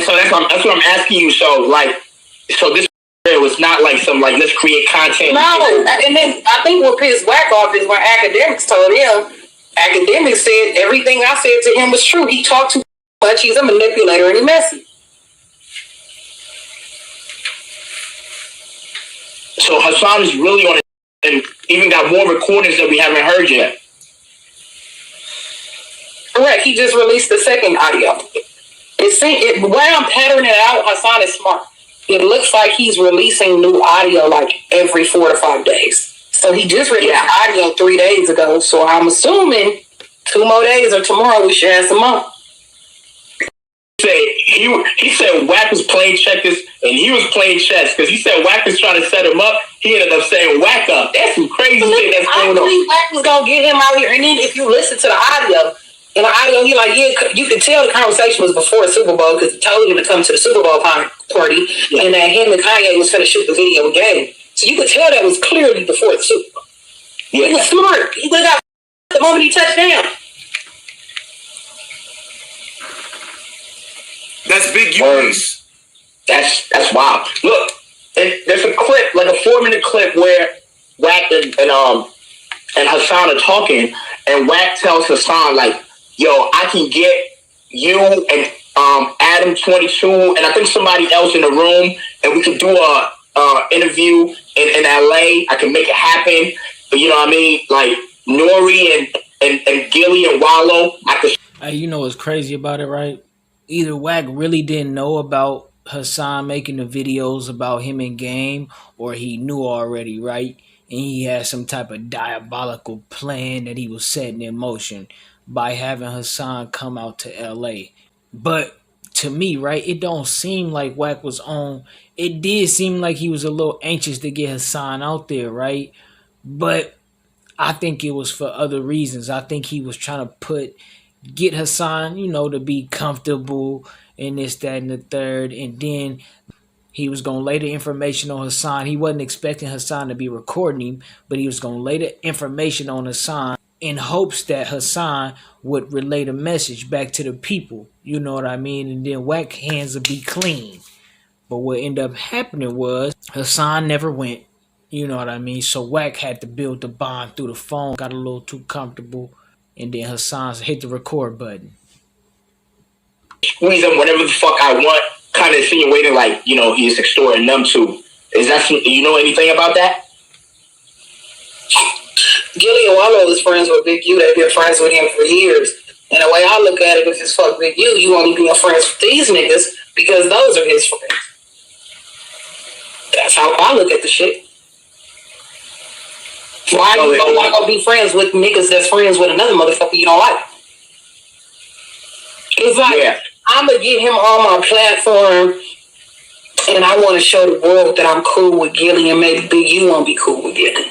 so that's what I'm asking you. So like, so this was not like some like let's create content. No, and then I think what pissed Wack off is when academics told him. Academics said everything I said to him was true. He talked too much. He's a manipulator and he's messy. So Hassan is really on it and even got more recordings that we haven't heard yet. Correct. He just released the second audio. The way I'm patterning it out, Hassan is smart. It looks like he's releasing new audio like every 4 to 5 days. So he just released audio 3 days ago. So I'm assuming 2 more days or tomorrow we should have some more. He said Wack was playing checkers and he was playing chess because he said Wack was trying to set him up. He ended up saying Wack up. That's some crazy shit that's going on. I believe Wack was gonna get him out here, and then if you listen to the audio, in the audio, he like, yeah, you could tell the conversation was before the Super Bowl because he told him to come to the Super Bowl party, and that him and Kanye was gonna shoot the video game. So you could tell that was clearly before the Super Bowl. Yeah. He was smart. He would have got the moment he touched down. That's big use. That's wild. Look, there's a clip, like a 4-minute clip where Wack and Hassan are talking, and Wack tells Hassan like, "Yo, I can get you and Adam 22, and I think somebody else in the room, and we can do a interview in LA. I can make it happen. But you know what I mean? Like Nori and Gilly and Wallow. Hey, you know what's crazy about it, right? Either Wack really didn't know about Hassan making the videos about him in game, or he knew already, right? And he had some type of diabolical plan that he was setting in motion by having Hassan come out to LA. But to me, right, it don't seem like Wack was on. It did seem like he was a little anxious to get Hassan out there, right? But I think it was for other reasons. I think he was trying to get Hassan, to be comfortable and this, that, and the third. And then he was going to lay the information on Hassan. He wasn't expecting Hassan to be recording him, but he was going to lay the information on Hassan in hopes that Hassan would relay the message back to the people. You know what I mean? And then Wack's hands would be clean. But what ended up happening was Hassan never went. You know what I mean? So Wack had to build the bond through the phone, got a little too comfortable, and then Hassan hit the record button. Squeeze him whatever the fuck I want, kind of insinuating like, he's extorting them too. Is that, you know anything about that? Gilly and Wallow is friends with Big U. They've been friends with him for years. And the way I look at it, if it's fuck Big U, you only being friends with these niggas because those are his friends. That's how I look at the shit. Why you don't want to go be friends with niggas that's friends with another motherfucker you don't like? It's like, I'm going to get him on my platform and I want to show the world that I'm cool with Gilly and maybe Big U won't be cool with Gilly.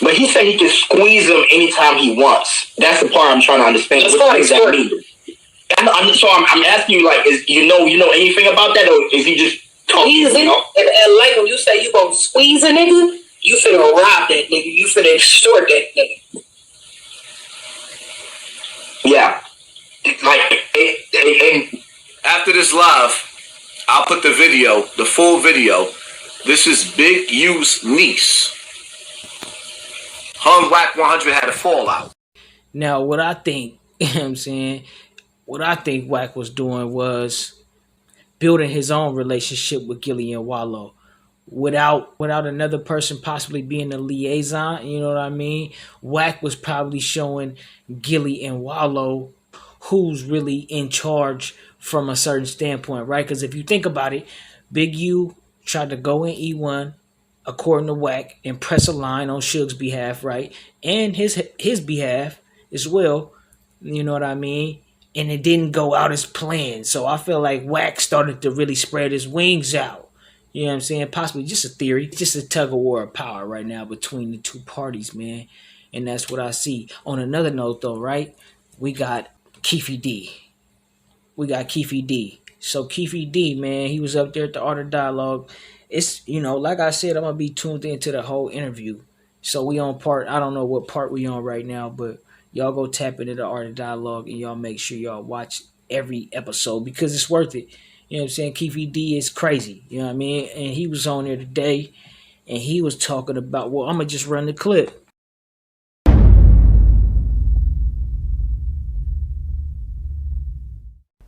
But he said he can squeeze him anytime he wants. That's the part I'm trying to understand. That's what does that mean? I'm asking you, like, you know anything about that, or is he just talking? In LA, when you say you gonna squeeze a nigga, you finna rob that nigga. You finna extort that nigga. Yeah. And after this live, I'll put the full video. This is Big U's niece. Her and Wack 100 had a fallout. Now, what I think, what I think Wack was doing was building his own relationship with Gilly and Wallow without another person possibly being a liaison. You know what I mean? Wack was probably showing Gilly and Wallow who's really in charge from a certain standpoint, right? Because if you think about it, Big U tried to go in E1 according to Wack and press a line on Suge's behalf, right? And his behalf as well. You know what I mean? And it didn't go out as planned. So I feel like Wack started to really spread his wings out. You know what I'm saying? Possibly just a theory. Just a tug of war of power right now between the two parties, man. And that's what I see. On another note, though, right? We got Keefe D. So Keefe D, man, he was up there at the Art of Dialogue. It's, like I said, I'm going to be tuned into the whole interview. So we on I don't know what part we on right now, but y'all go tap into the Art of Dialogue and y'all make sure y'all watch every episode because it's worth it. You know what I'm saying? Keefe D is crazy. You know what I mean? And he was on there today and he was talking about, well, I'm going to just run the clip.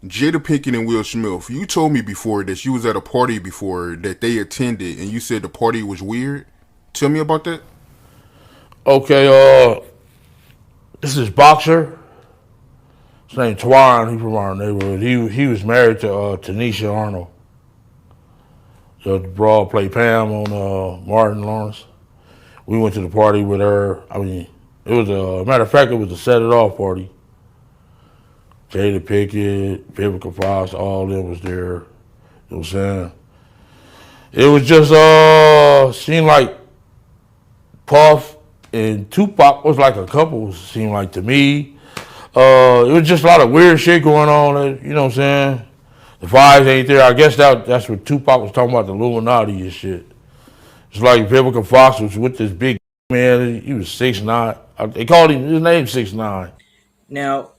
Jada Pinkett and Will Smith, you told me before that you was at a party before that they attended and you said the party was weird. Tell me about that. Okay, this is boxer. His name Twan. He's from our neighborhood. He was married to Tanisha Arnold. The broad played Pam on Martin Lawrence. We went to the party with her. I mean, it was a matter of fact, it was a set it off party. Jada Pinkett, Vivica Fox, all of them was there. You know what I'm saying? It was just seemed like Puff and Tupac was like a couple, seemed like to me. It was just a lot of weird shit going on, you know what I'm saying? The vibes ain't there. I guess that's what Tupac was talking about, the Illuminati and shit. It's like Vivica Fox was with this big man. He was 6'9". They called him, his name 6'9". Now,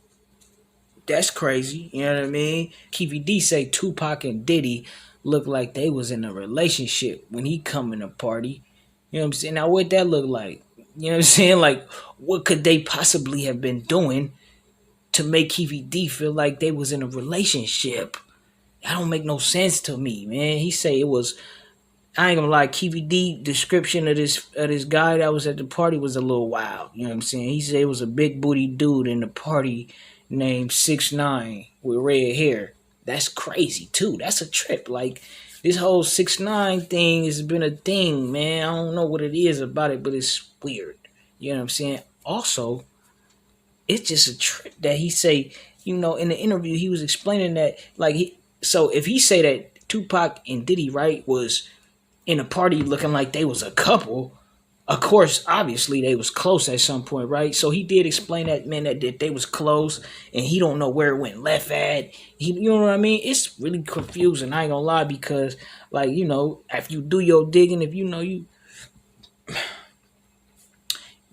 that's crazy. You know what I mean? Keefe D say Tupac and Diddy look like they was in a relationship when he come in a party. You know what I'm saying? Now, what that look like? You know what I'm saying? Like, what could they possibly have been doing to make Keefe D feel like they was in a relationship? That don't make no sense to me, man. He say it was, I ain't gonna lie, Keefe D description of this guy that was at the party was a little wild. You know what I'm saying? He said it was a big booty dude in the party named 6ix9ine with red hair. That's crazy too. That's a trip. Like, this whole 6ix9ine thing has been a thing, man. I don't know what it is about it, but it's weird. You know what I'm saying? Also, it's just a trip that he say, you know, in the interview he was explaining that, like, so if he say that Tupac and Diddy, right, was in a party looking like they was a couple, of course, obviously they was close at some point, right? So he did explain that, man, that they was close, and he don't know where it went left at. You know what I mean? It's really confusing. I ain't gonna lie, because, like, you know, if you do your digging, if you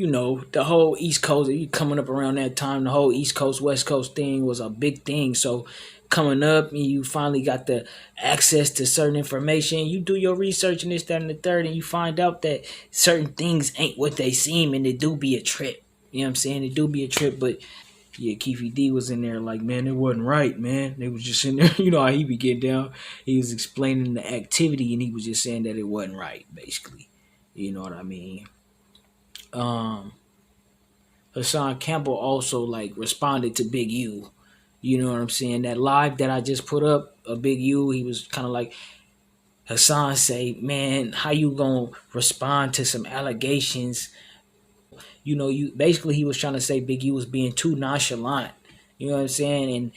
know the whole East Coast, you coming up around that time, the whole East Coast West Coast thing was a big thing. So coming up, and you finally got the access to certain information, you do your research and this, that, and the third, and you find out that certain things ain't what they seem, and it do be a trip. You know what I'm saying? It do be a trip, but yeah, Keefe D was in there like, man, it wasn't right, man. They was just in there, you know how he be getting down. He was explaining the activity, and he was just saying that it wasn't right, basically. You know what I mean? Hassan Campbell also like responded to Big U. You know what I'm saying? That live that I just put up, a Big U, he was kind of like, Hassan say, man, how you gonna respond to some allegations? You know, you basically he was trying to say Big U was being too nonchalant. You know what I'm saying? And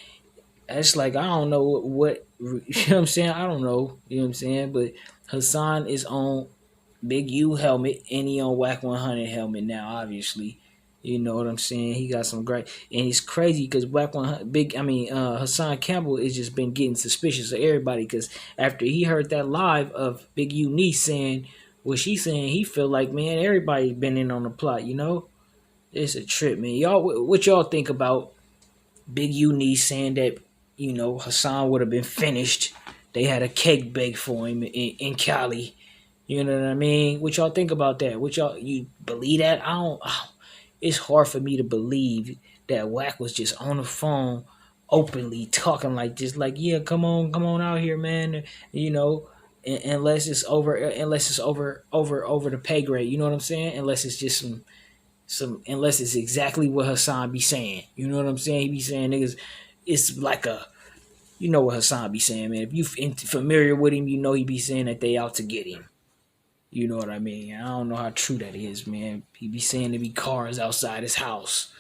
it's like, I don't know what you know what I'm saying? I don't know. You know what I'm saying? But Hassan is on Big U helmet and he on Whack 100 helmet now, obviously. You know what I'm saying? He got some great, and it's crazy because Whack 100, Hassan Campbell has just been getting suspicious of everybody because after he heard that live of Big U niece saying what she's saying, he feel like, man, everybody been in on the plot. You know, it's a trip, man. Y'all, what y'all think about Big U niece saying that, you know, Hassan would have been finished? They had a cake baked for him in Cali. You know what I mean? What y'all think about that? What y'all, you believe that? I don't. It's hard for me to believe that Wack was just on the phone, openly talking like this. Like, yeah, come on out here, man. You know, unless it's over the pay grade. You know what I'm saying? Unless it's just unless it's exactly what Hassan be saying. You know what I'm saying? He be saying niggas. It's like a. You know what Hassan be saying, man. If you familiar with him, you know he be saying that they out to get him. You know what I mean? I don't know how true that is, man. He be saying there be cars outside his house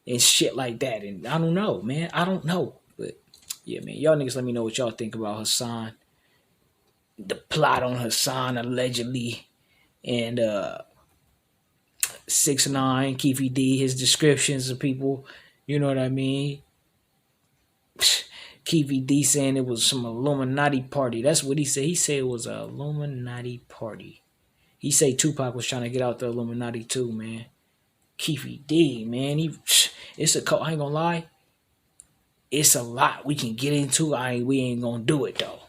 and shit like that. And I don't know, man. I don't know. But yeah, man. Y'all niggas let me know what y'all think about Hassan. The plot on Hassan allegedly. And 6ix9ine, Keefe D, his descriptions of people. You know what I mean? Keefe D saying it was some Illuminati party. That's what he said. He said it was a Illuminati party. He say Tupac was trying to get out the Illuminati too, man. Keefe D, man, it's a I ain't gonna lie. it's a lot we can get into. We ain't gonna do it though.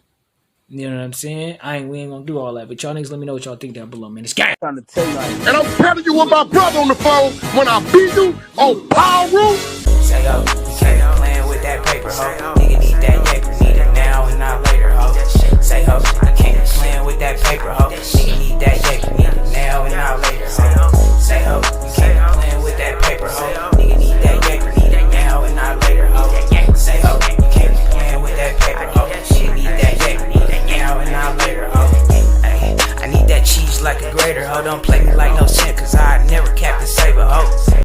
You know what I'm saying? We ain't gonna do all that. But y'all niggas, let me know what y'all think down below, man. It's gang. Trying to tell you, like, And I'm telling you with my brother on the phone when I beat you on Power Room. Say ho, you can't playing with that paper, ho. Nigga need that yaper, need it now and not later, ho. Say ho, you can't playing with that paper, ho. Nigga need that yaper.